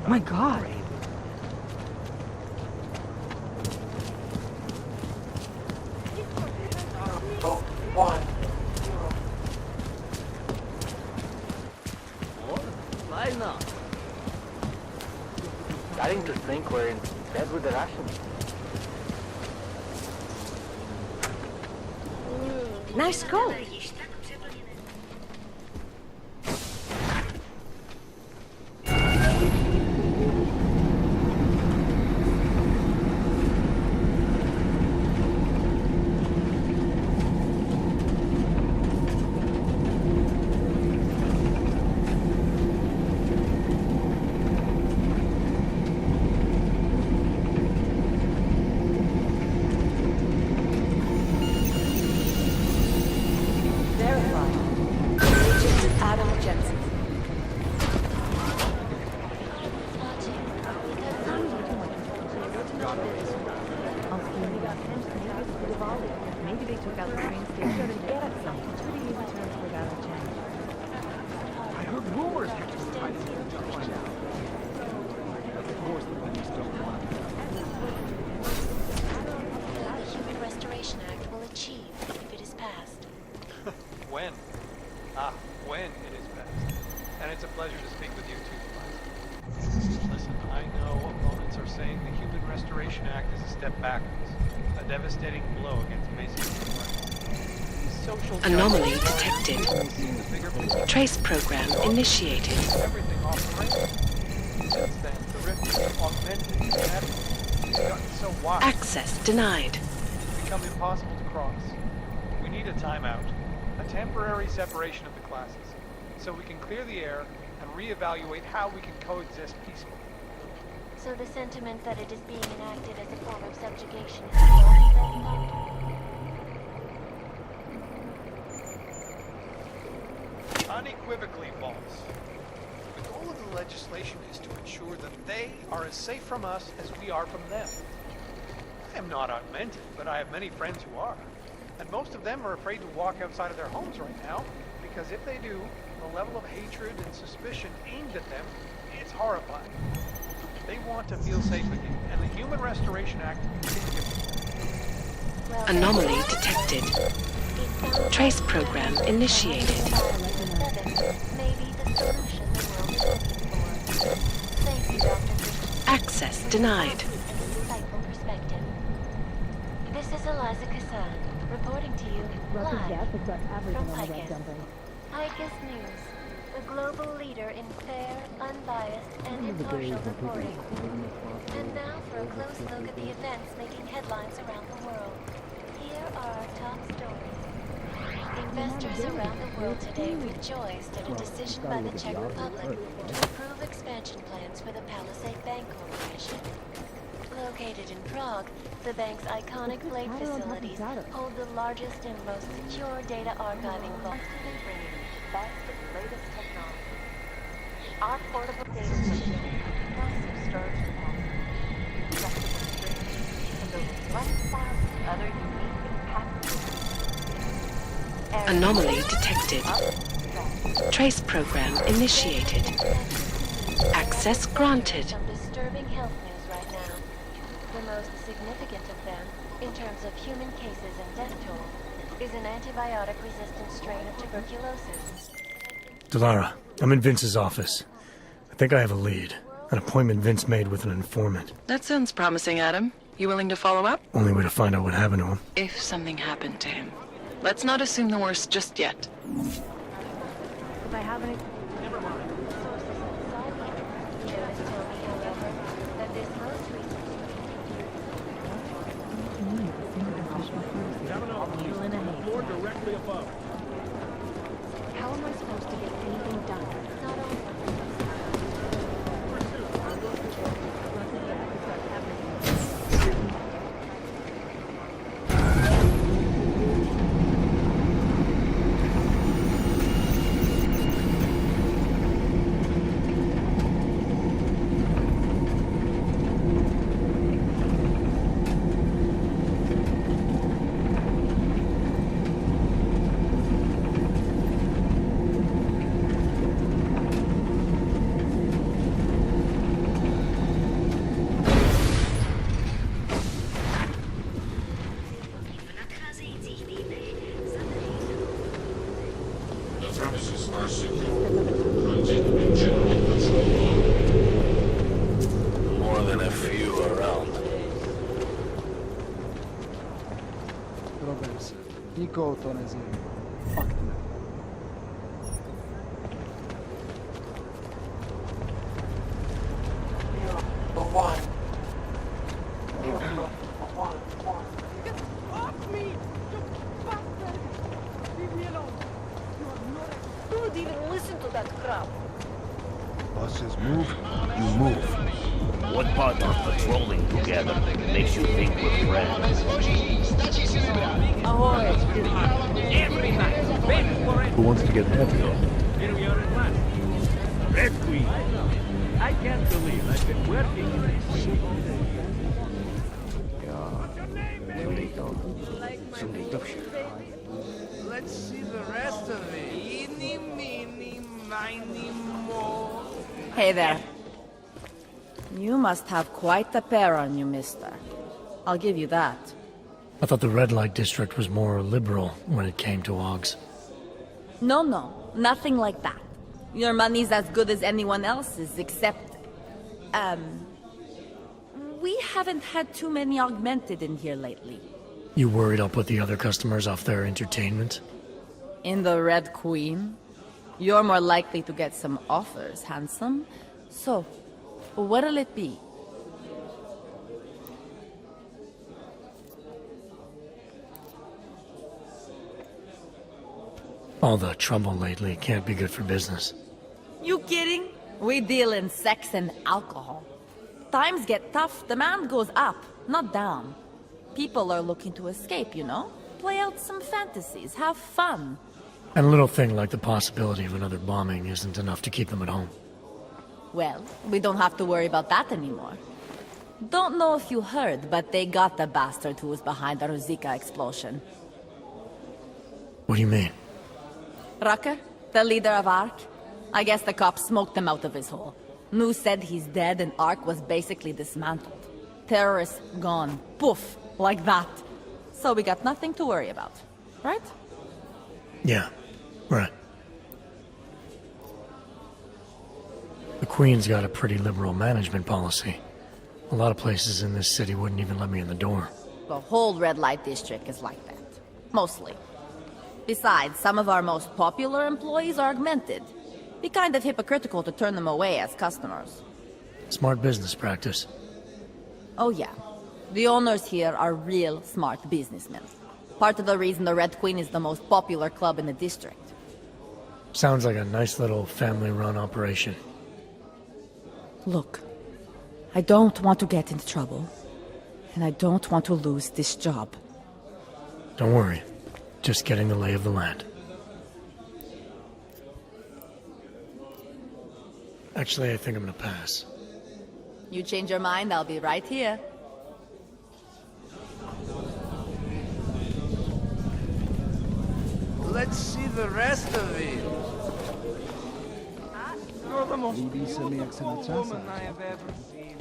My God. Starting to think we're in bed with the Russians. Nice goal. Adam Jensen. Maybe they took out the train station to get at something. It's pretty easy to transport out of change. I heard rumors that you were trying to find out. Of course the police don't want to. The Human Restoration Act will achieve if it is passed. When? When it is passed. And it's a pleasure to speak with you too, Eliza. Listen, I know opponents are saying the Human Restoration Act is a step backwards. A devastating blow against basic human rights. Social Anomaly justice detected. Trace program initiated. Everything off the rails. Since then, the rift has augmented and it's gotten so wide. Access denied. It's become impossible to cross. We need a timeout. A temporary separation of the classes, so we can clear the air and reevaluate how we can coexist peacefully. So the sentiment that it is being enacted as a form of subjugation is false, then, Doctor? Unequivocally false. The goal of the legislation is to ensure that they are as safe from us as we are from them. I am not augmented, but I have many friends who are. And most of them are afraid to walk outside of their homes right now, because if they do, the level of hatred and suspicion aimed at them is horrifying. They want to feel safe again, and the Human Restoration Act can give them. Well, Anomaly detected. Trace program initiated. Maybe the solution the world is looking for. Thank you, Dr. Christian. Access denied. Insightful perspective. This is Eliza Kassan, reporting to you live from Eidos. Eidos News, the global leader in fair, unbiased, and impartial reporting. And now for a close look at the events making headlines around the world. Here are our top stories. Investors around the world today rejoiced at a decision by the Czech Republic to approve expansion plans for the Palisade Bank Corporation. Located in Prague, the bank's iconic blade facilities hold the largest and most secure data archiving vault. Constantly bringing the best and latest technology. Our portable data system, massive storage capacity, flexible streaming, and over 1,000 other unique and patented. Anomaly detected. Trace program initiated. Access granted. Some disturbing health news right now. The most significant of them, in terms of human cases and death toll, is an antibiotic-resistant strain of tuberculosis. Delara, I'm in Vince's office. I think I have a lead. An appointment Vince made with an informant. That sounds promising, Adam. You willing to follow up? Only way to find out what happened to him. If something happened to him. Let's not assume the worst just yet. If I have any... Never mind. Sources inside the journalists tell me, however, that this most recent... Needle in a haystack. Floor directly above. How am I supposed to get anything done? Not only... More than a few around. Prober se. Nikoho to nezajímá. Fakt ne. Don't even listen to that crap. Boss says move, you move. What part of patrolling together makes you think we're friends? Who wants to get heavy on? Here we are at last. Red Queen. I can't believe I've been working in this city. Let's see the rest of it. Eeny, meeny, miny, mo. Hey there. You must have quite a pair on you, mister. I'll give you that. I thought the red light district was more liberal when it came to Augs. No, nothing like that. Your money's as good as anyone else's, except... we haven't had too many augmented in here lately. You worried I'll put the other customers off their entertainment? In the Red Queen? You're more likely to get some offers, handsome. So, what'll it be? All the trouble lately can't be good for business. You kidding? We deal in sex and alcohol. Times get tough, demand goes up, not down. People are looking to escape, you know? Play out some fantasies, have fun. And a little thing like the possibility of another bombing isn't enough to keep them at home. Well, we don't have to worry about that anymore. Don't know if you heard, but they got the bastard who was behind the Ruzicka explosion. What do you mean? Rucker, the leader of ARC? I guess the cops smoked him out of his hole. New said he's dead and ARC was basically dismantled. Terrorists gone. Poof. Like that. So we got nothing to worry about. Right? Yeah, right. The Queen's got a pretty liberal management policy. A lot of places in this city wouldn't even let me in the door. The whole red light district is like that. Mostly. Besides, some of our most popular employees are augmented. Be kind of hypocritical to turn them away as customers. Smart business practice. Oh yeah. The owners here are real smart businessmen. Part of the reason the Red Queen is the most popular club in the district. Sounds like a nice little family-run operation. Look, I don't want to get into trouble. And I don't want to lose this job. Don't worry. Just getting the lay of the land. Actually, I think I'm gonna pass. You change your mind, I'll be right here. Let's see the rest of it. You're the most beautiful woman I have ever seen.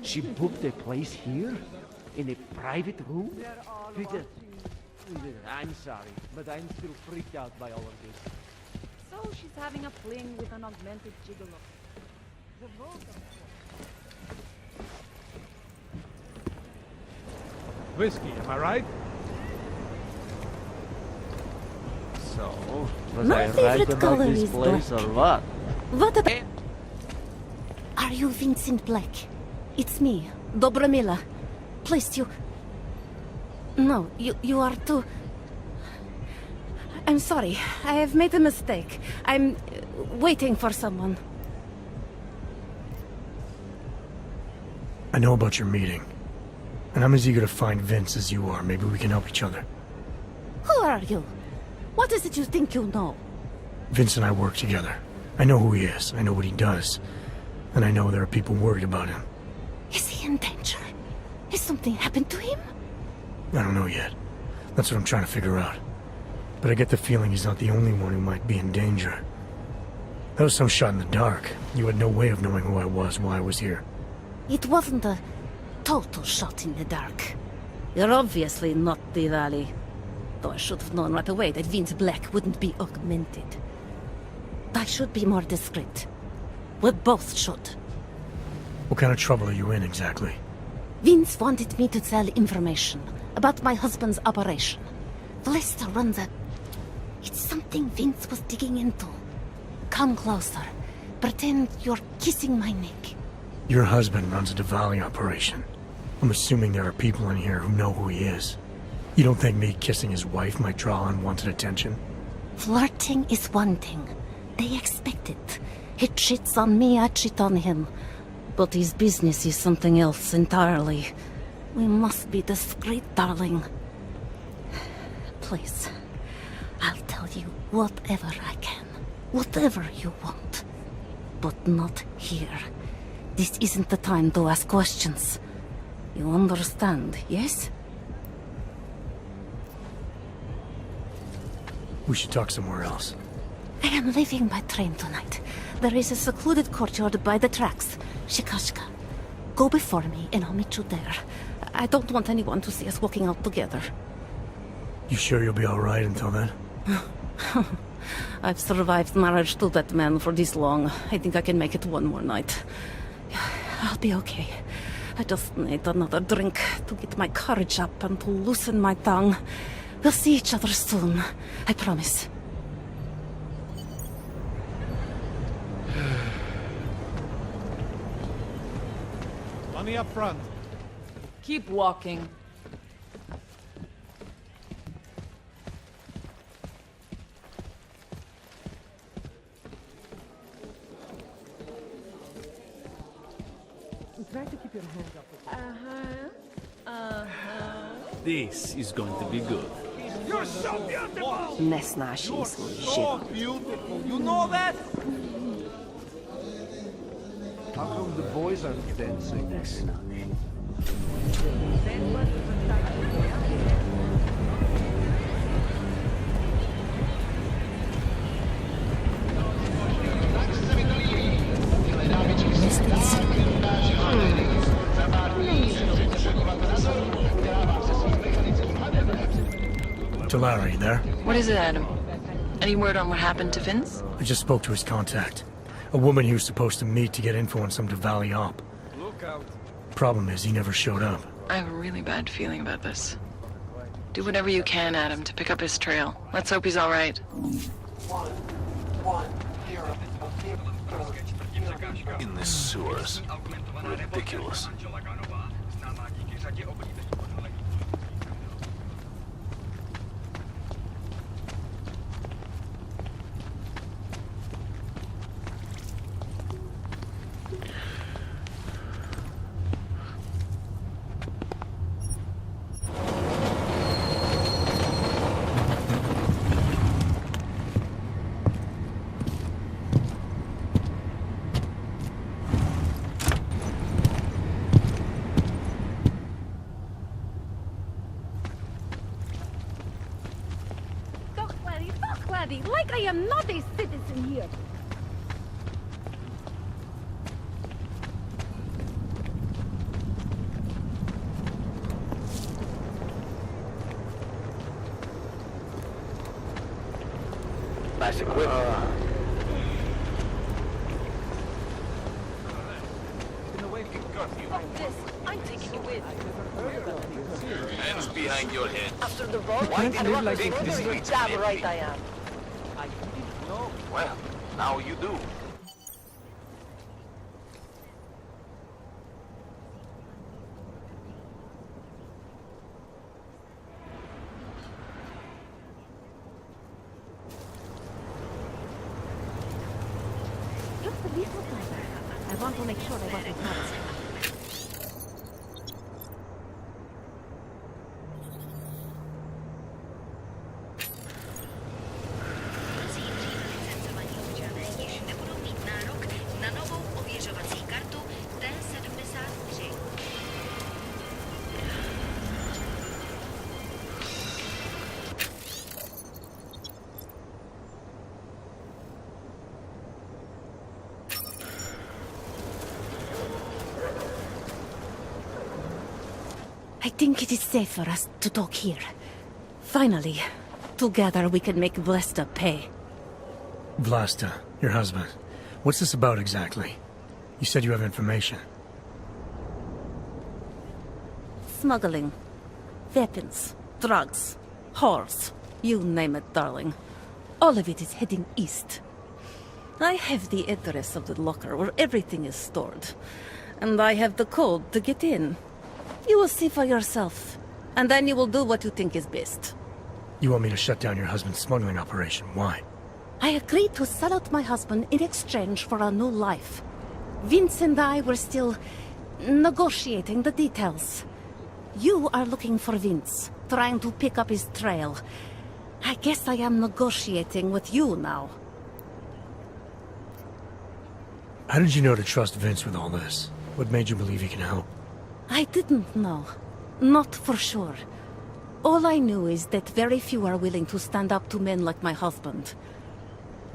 She booked a place here? In a private room? I'm sorry, but I'm still freaked out by all of this. So she's having a fling with an augmented gigolo. Whiskey, am I right? So, was My I favorite right about color this is place black. or what? What about... Are you Vincent Black? It's me, Dobromila. Please, you... No, you are too... I'm sorry. I have made a mistake. I'm waiting for someone. I know about your meeting. And I'm as eager to find Vince as you are. Maybe we can help each other. Who are you? What is it you think you know? Vince and I work together. I know who he is. I know what he does. And I know there are people worried about him. Is he in danger? Has something happened to him? I don't know yet. That's what I'm trying to figure out. But I get the feeling he's not the only one who might be in danger. That was some shot in the dark. You had no way of knowing who I was, why I was here. It wasn't a total shot in the dark. You're obviously not Diwali. Though I should have known right away that Vince Black wouldn't be augmented. I should be more discreet. We both should. What kind of trouble are you in, exactly? Vince wanted me to tell information about my husband's operation. Lester runs a... It's something Vince was digging into. Come closer. Pretend you're kissing my neck. Your husband runs a Diwali operation. I'm assuming there are people in here who know who he is. You don't think me kissing his wife might draw unwanted attention? Flirting is one thing. They expect it. He cheats on me, I cheat on him. But his business is something else entirely. We must be discreet, darling. Please, I'll tell you whatever I can. Whatever you want. But not here. This isn't the time to ask questions. You understand, yes? We should talk somewhere else. I am leaving by train tonight. There is a secluded courtyard by the tracks. Shikashka. Go before me and I'll meet you there. I don't want anyone to see us walking out together. You sure you'll be alright until then? I've survived marriage to that man for this long. I think I can make it one more night. I'll be okay. I just need another drink to get my courage up and to loosen my tongue. We'll see each other soon. I promise. Money up front. Keep walking. Try to keep your hands up. This is going to be good. You're so beautiful! Nesnashi So beautiful. You know that? How come the boys aren't dancing? Larry, there? What is it, Adam? Any word on what happened to Vince? I just spoke to his contact. A woman he was supposed to meet to get info on some Diwali op. Look out. Problem is, he never showed up. I have a really bad feeling about this. Do whatever you can, Adam, to pick up his trail. Let's hope he's all right. In the sewers. Ridiculous. Like I am not a citizen here. Nice equipment. I'm taking you with. Hands behind your head. After the vote, Why can't and live like this? damn right I am. Well, now you do. Just a little further. I want to make sure I wasn't noticed. I think it is safe for us to talk here. Finally, together we can make Vlasta pay. Vlasta, your husband. What's this about exactly? You said you have information. Smuggling. Weapons. Drugs. Whores. You name it, darling. All of it is heading east. I have the address of the locker where everything is stored. And I have the code to get in. You will see for yourself. And then you will do what you think is best. You want me to shut down your husband's smuggling operation? Why? I agreed to sell out my husband in exchange for a new life. Vince and I were still negotiating the details. You are looking for Vince, trying to pick up his trail. I guess I am negotiating with you now. How did you know to trust Vince with all this? What made you believe he can help? I didn't know. Not for sure. All I knew is that very few are willing to stand up to men like my husband.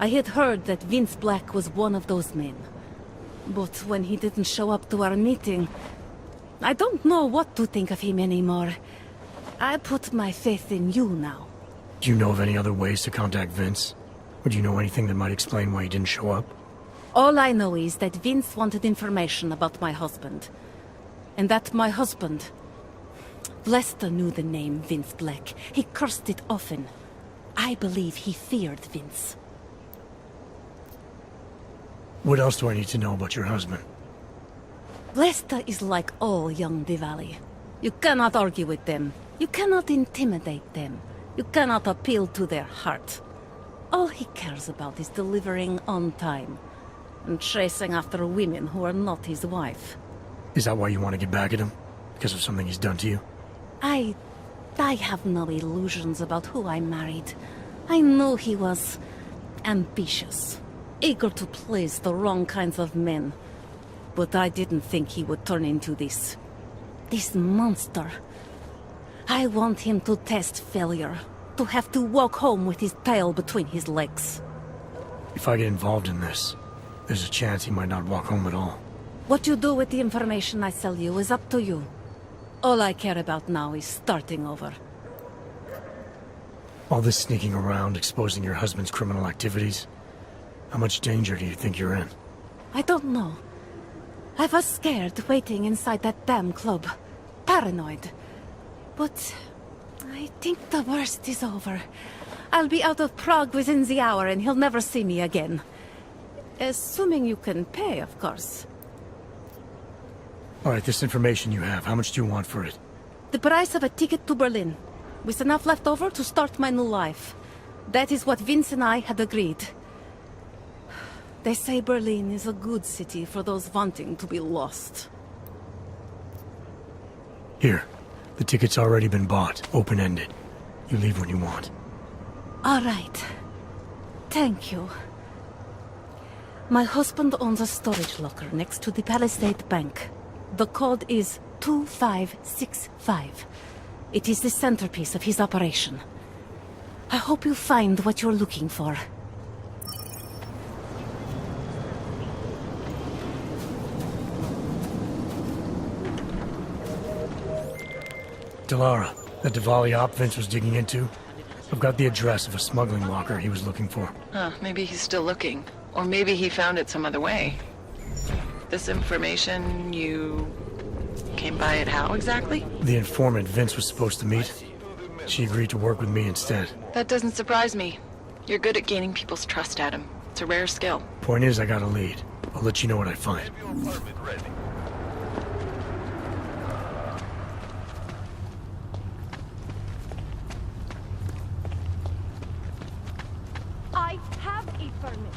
I had heard that Vince Black was one of those men. But when he didn't show up to our meeting, I don't know what to think of him anymore. I put my faith in you now. Do you know of any other ways to contact Vince? Or do you know anything that might explain why he didn't show up? All I know is that Vince wanted information about my husband. And that my husband... Vlasta knew the name Vince Black. He cursed it often. I believe he feared Vince. What else do I need to know about your husband? Vlasta is like all young Diwali. You cannot argue with them. You cannot intimidate them. You cannot appeal to their heart. All he cares about is delivering on time. And chasing after women who are not his wife. Is that why you want to get back at him? Because of something he's done to you? I have no illusions about who I married. I knew he was ambitious, eager to please the wrong kinds of men. But I didn't think he would turn into this monster. I want him to test failure, to have to walk home with his tail between his legs. If I get involved in this, there's a chance he might not walk home at all. What you do with the information I sell you is up to you. All I care about now is starting over. All this sneaking around, exposing your husband's criminal activities. How much danger do you think you're in? I don't know. I was scared waiting inside that damn club. Paranoid. But I think the worst is over. I'll be out of Prague within the hour and he'll never see me again. Assuming you can pay, of course. Alright, this information you have, how much do you want for it? The price of a ticket to Berlin, with enough left over to start my new life. That is what Vince and I had agreed. They say Berlin is a good city for those wanting to be lost. Here, the ticket's already been bought, open-ended. You leave when you want. All right. Thank you. My husband owns a storage locker next to the Palisade Bank. The code is 2565. It is the centerpiece of his operation. I hope you find what you're looking for. Delara, that Diwali op Vince was digging into? I've got the address of a smuggling locker he was looking for. Maybe he's still looking. Or maybe he found it some other way. This information, you came by it how exactly? The informant Vince was supposed to meet. She agreed to work with me instead. That doesn't surprise me. You're good at gaining people's trust, Adam. It's a rare skill. Point is, I got a lead. I'll let you know what I find. I have a permit.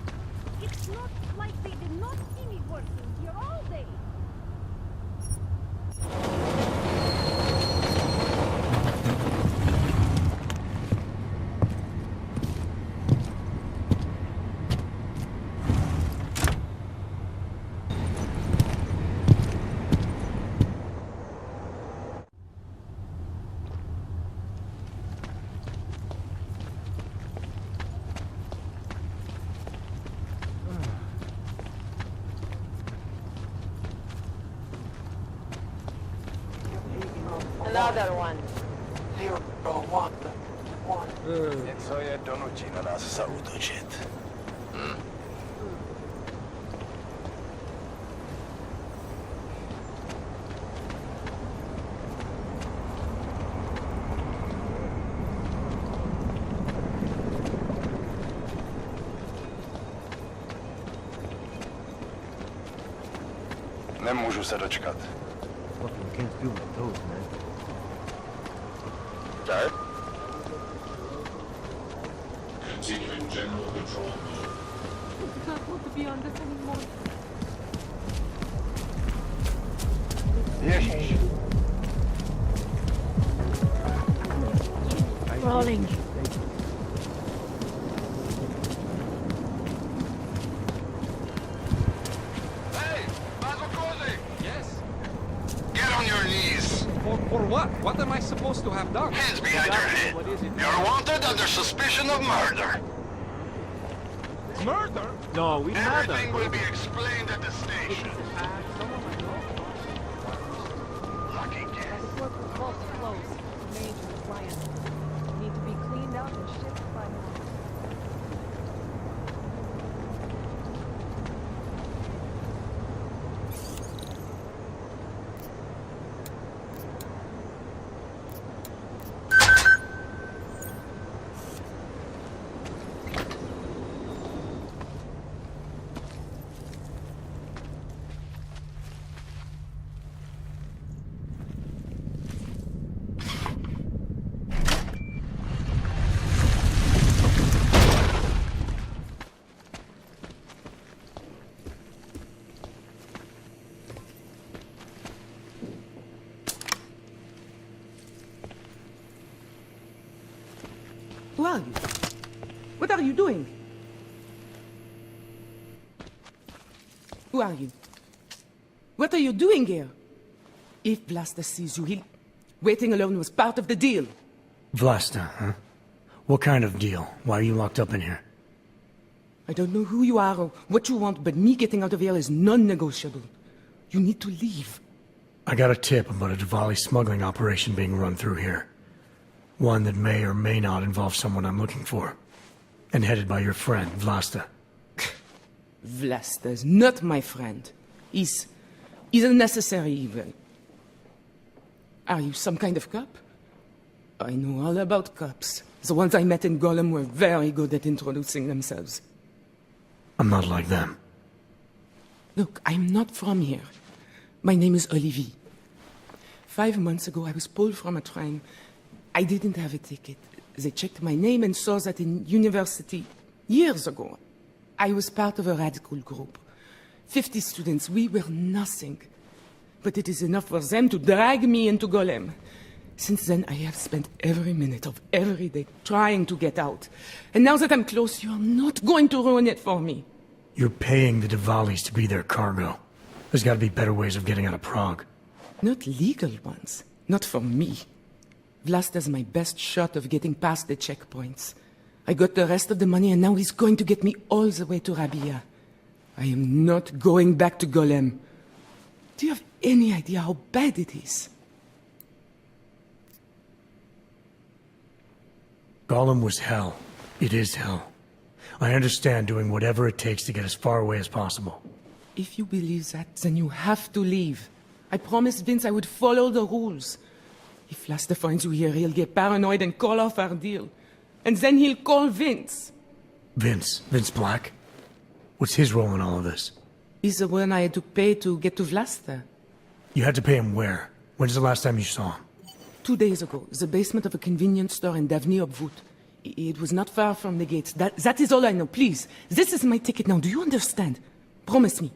It's not like they did not see me working here all day. Another one. 0-1. Co je donutí na nás zaútočit? Nemůžu se dočkat. Fucking can't feel my toes, man. Dad? Continuing general control mode. I don't want to be on this anymore. Ježiš. Rolling. Get on your knees. For what? What am I supposed to have done? Hands behind your head. You're wanted under suspicion of murder. Murder? No, we had Everything will be explained at the station. Lucky guess. The port was both closed. Major client. Need to be cleaned out and shipped by now. Who are you? What are you doing? Who are you? What are you doing here? If Vlasta sees you, he'll... Waiting alone was part of the deal. Vlasta, huh? What kind of deal? Why are you locked up in here? I don't know who you are or what you want, but me getting out of here is non-negotiable. You need to leave. I got a tip about a Diwali smuggling operation being run through here. One that may or may not involve someone I'm looking for. And headed by your friend, Vlasta. Vlasta's not my friend. He's a necessary evil. Are you some kind of cop? I know all about cops. The ones I met in Golem were very good at introducing themselves. I'm not like them. Look, I'm not from here. My name is Olivier. 5 months ago, I was pulled from a train. I didn't have a ticket. They checked my name and saw that in university years ago. I was part of a radical group. 50 students, we were nothing. But it is enough for them to drag me into Golem. Since then, I have spent every minute of every day trying to get out. And now that I'm close, you're not going to ruin it for me. You're paying the Diwalis to be their cargo. There's gotta be better ways of getting out of Prague. Not legal ones. Not for me. Vlasta's my best shot of getting past the checkpoints. I got the rest of the money and now he's going to get me all the way to Rabia. I am not going back to Golem. Do you have any idea how bad it is? Golem was hell. It is hell. I understand doing whatever it takes to get as far away as possible. If you believe that, then you have to leave. I promised Vince I would follow the rules. If Vlasta finds you here, he'll get paranoid and call off our deal. And then he'll call Vince. Vince Black? What's his role in all of this? He's the one I had to pay to get to Vlasta. You had to pay him where? When's the last time you saw him? 2 days ago, the basement of a convenience store in Davni Obvut. It was not far from the gates. That is all I know. Please, this is my ticket now. Do you understand? Promise me.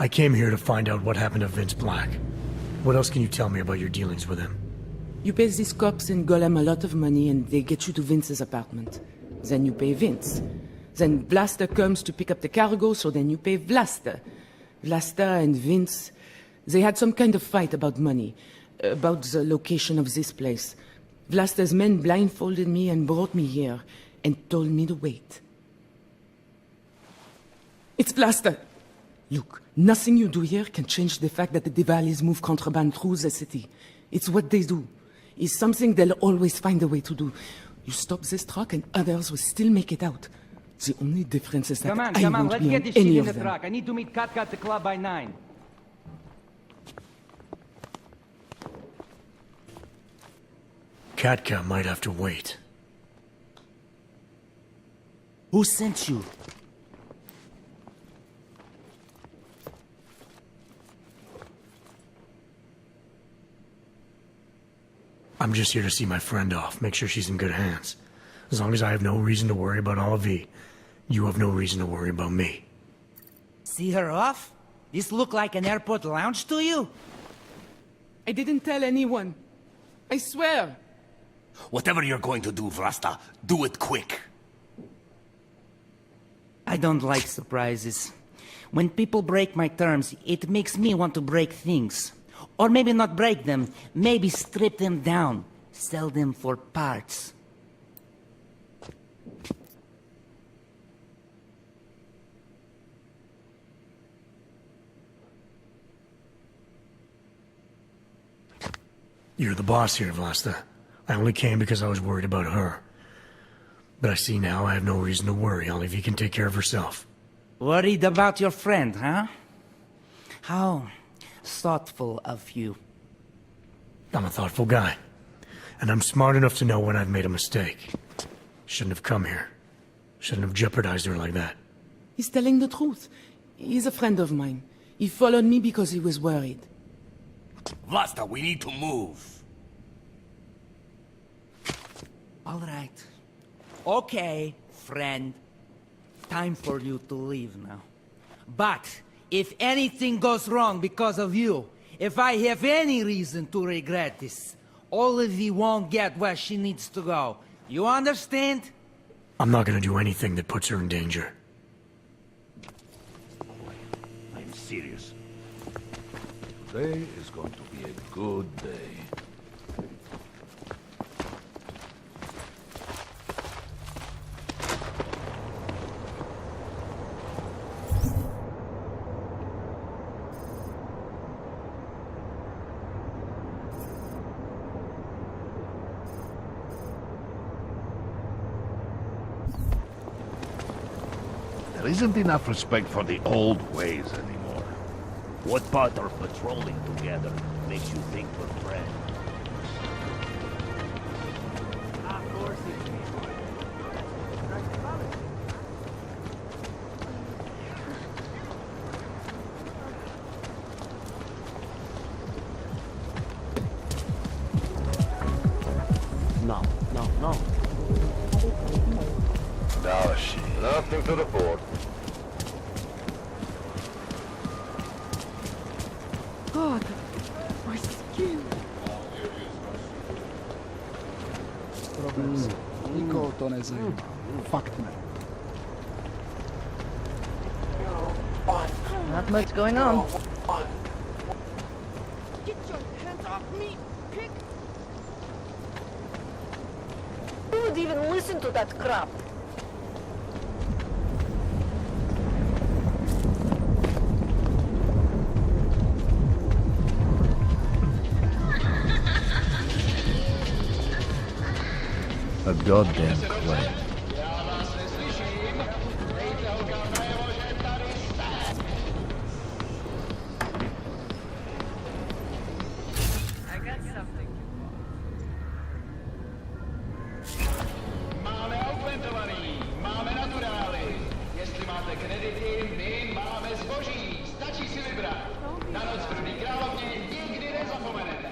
I came here to find out what happened to Vince Black. What else can you tell me about your dealings with him? You pay these cops in Golem a lot of money and they get you to Vince's apartment. Then you pay Vince. Then Vlasta comes to pick up the cargo, so then you pay Vlasta. Vlasta and Vince, they had some kind of fight about money, about the location of this place. Vlasta's men blindfolded me and brought me here, and told me to wait. It's Vlasta. Look, nothing you do here can change the fact that the Diwalis move contraband through the city. It's what they do. It's something they'll always find a way to do. You stop this truck and others will still make it out. The only difference is that I Come on, won't let's be get on this shit any in of the them. truck. I need to meet Katka at the club by 9. Katka might have to wait. Who sent you? I'm just here to see my friend off, make sure she's in good hands. As long as I have no reason to worry about Olivier, you have no reason to worry about me. See her off? This look like an airport lounge to you? I didn't tell anyone. I swear. Whatever you're going to do, Vrasta, do it quick. I don't like surprises. When people break my terms, it makes me want to break things. Or maybe not break them, maybe strip them down. Sell them for parts. You're the boss here, Vlasta. I only came because I was worried about her. But I see now I have no reason to worry. Olivier can take care of herself. Worried about your friend, huh? How thoughtful of you. I'm a thoughtful guy. And I'm smart enough to know when I've made a mistake. Shouldn't have come here. Shouldn't have jeopardized her like that. He's telling the truth. He's a friend of mine. He followed me because he was worried. Vlasta, we need to move. All right. Okay, friend. Time for you to leave now. But if anything goes wrong because of you, if I have any reason to regret this, Olivier won't get where she needs to go. You understand? I'm not gonna do anything that puts her in danger. I'm serious. Today is going to be a good day. There isn't enough respect for the old ways anymore. What part of patrolling together makes you think we're friends? Of course it's me. No. No shit. Nothing to report. God, my skin. Nikoho to nezajímá. Fakt ne. Not much going on. Get your hands off me, pig! Who would even listen to that crap? A goddamn clay. Máme augmentovaný, máme naturály. Jestli máte kredity, my máme zboží. Stačí si vybrat. Na noc v Rudý královně nikdy nezapomenete.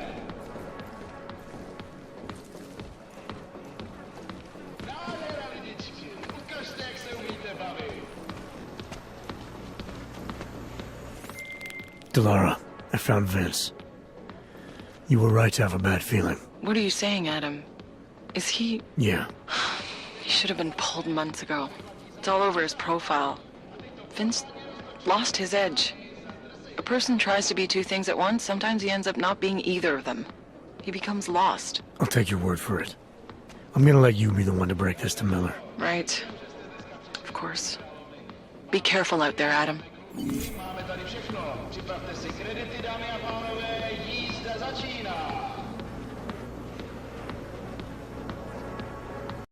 Nádhera, lidičky. Ukažte, jak se umíte bavit. Delara, I found Vince. You were right to have a bad feeling. What are you saying, Adam? Is he... Yeah. He should have been pulled months ago. It's all over his profile. Vince lost his edge. A person tries to be two things at once, sometimes he ends up not being either of them. He becomes lost. I'll take your word for it. I'm gonna let you be the one to break this to Miller. Right. Of course. Be careful out there, Adam. Máme tady Připravte si kredity, dámy a pánové, jízda začíná.